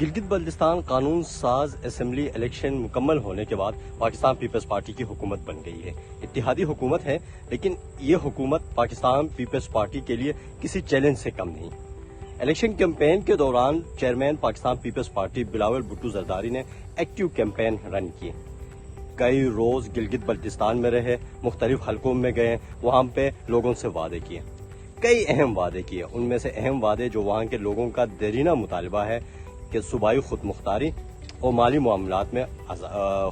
گلگت بلتستان قانون ساز assembly election مکمل ہونے کے بعد پاکستان پیپلز پارٹی کی حکومت بن گئی ہے. اتحادی حکومت ہے، لیکن یہ حکومت پاکستان پیپلز پارٹی کے لیے کسی چیلنج سے کم نہیں. الیکشن کیمپین کے دوران چیئرمین پاکستان پیپلز پارٹی بلاول بھٹو زرداری نے ایکٹیو کیمپین رن کیے. کئی روز گلگت بلتستان میں رہے، مختلف حلقوں میں گئے، وہاں پہ لوگوں سے وعدے کیے، کئی اہم وعدے کیے. ان میں سے اہم وعدے جو وہاں کے لوگوں کا دیرینہ مطالبہ ہے کہ صوبائی خود مختاری اور مالی معاملات میں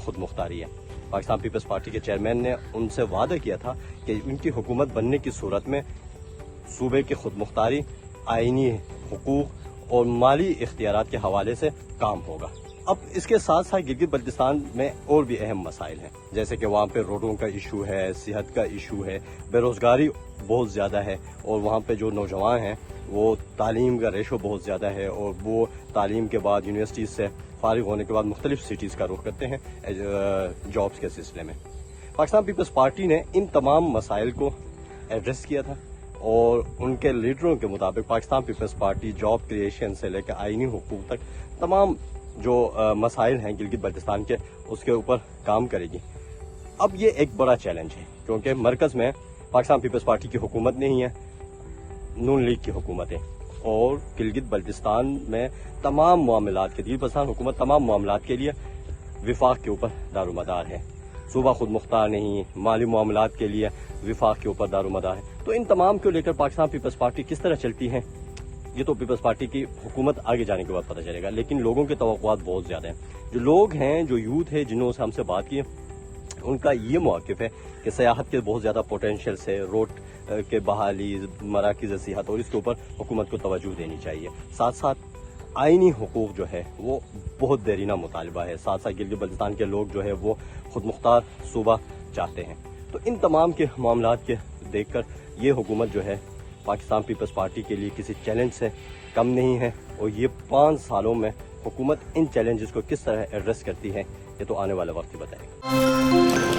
خود مختاری ہے. پاکستان پیپلز پارٹی کے چیئرمین نے ان سے وعدہ کیا تھا کہ ان کی حکومت بننے کی صورت میں صوبے کی خود مختاری، آئینی حقوق اور مالی اختیارات کے حوالے سے کام ہوگا. اب اس کے ساتھ ساتھ گلگت بلتستان میں اور بھی اہم مسائل ہیں، جیسے کہ وہاں پہ روڈوں کا ایشو ہے، صحت کا ایشو ہے، بے روزگاری بہت زیادہ ہے، اور وہاں پہ جو نوجوان ہیں وہ تعلیم کا ریشو بہت زیادہ ہے، اور وہ تعلیم کے بعد یونیورسٹیز سے فارغ ہونے کے بعد مختلف سٹیز کا رخ کرتے ہیں جابز کے سلسلے میں. پاکستان پیپلز پارٹی نے ان تمام مسائل کو ایڈریس کیا تھا، اور ان کے لیڈروں کے مطابق پاکستان پیپلز پارٹی جاب کریشن سے لے کے آئینی حقوق تک تمام جو مسائل ہیں گلگت بلتستان کے، اس کے اوپر کام کرے گی. اب یہ ایک بڑا چیلنج ہے، کیونکہ مرکز میں پاکستان پیپلز پارٹی کی حکومت نہیں ہے، نون لیگ کی حکومت ہے، اور گلگت بلتستان میں تمام معاملات کے گلگت بلتستان حکومت تمام معاملات کے لیے وفاق کے اوپر دارومدار ہے. صوبہ خود مختار نہیں، مالی معاملات کے لیے وفاق کے اوپر دارومدار ہے. تو ان تمام کو لے کر پاکستان پیپلز پارٹی کس طرح چلتی ہے، یہ تو پیپلز پارٹی کی حکومت آگے جانے کے بعد پتہ چلے گا. لیکن لوگوں کے توقعات بہت زیادہ ہیں. جو لوگ ہیں، جو یوتھ ہے جنہوں سے ہم سے بات کی، ان کا یہ موقف ہے کہ سیاحت کے بہت زیادہ پوٹینشیل سے، روڈ کے بحالی، مراکز صحت، اور اس کے اوپر حکومت کو توجہ دینی چاہیے. ساتھ ساتھ آئینی حقوق جو ہے وہ بہت دیرینہ مطالبہ ہے. ساتھ ساتھ گلگت بلتستان کے لوگ جو ہے وہ خود مختار صوبہ چاہتے ہیں. تو ان تمام کے معاملات کے دیکھ کر یہ حکومت جو ہے پاکستان پیپلز پارٹی کے لیے کسی چیلنج سے کم نہیں ہے، اور یہ 5 سالوں میں حکومت ان چیلنجز کو کس طرح ایڈریس کرتی ہے، یہ تو آنے والا وقت ہی بتائے گا.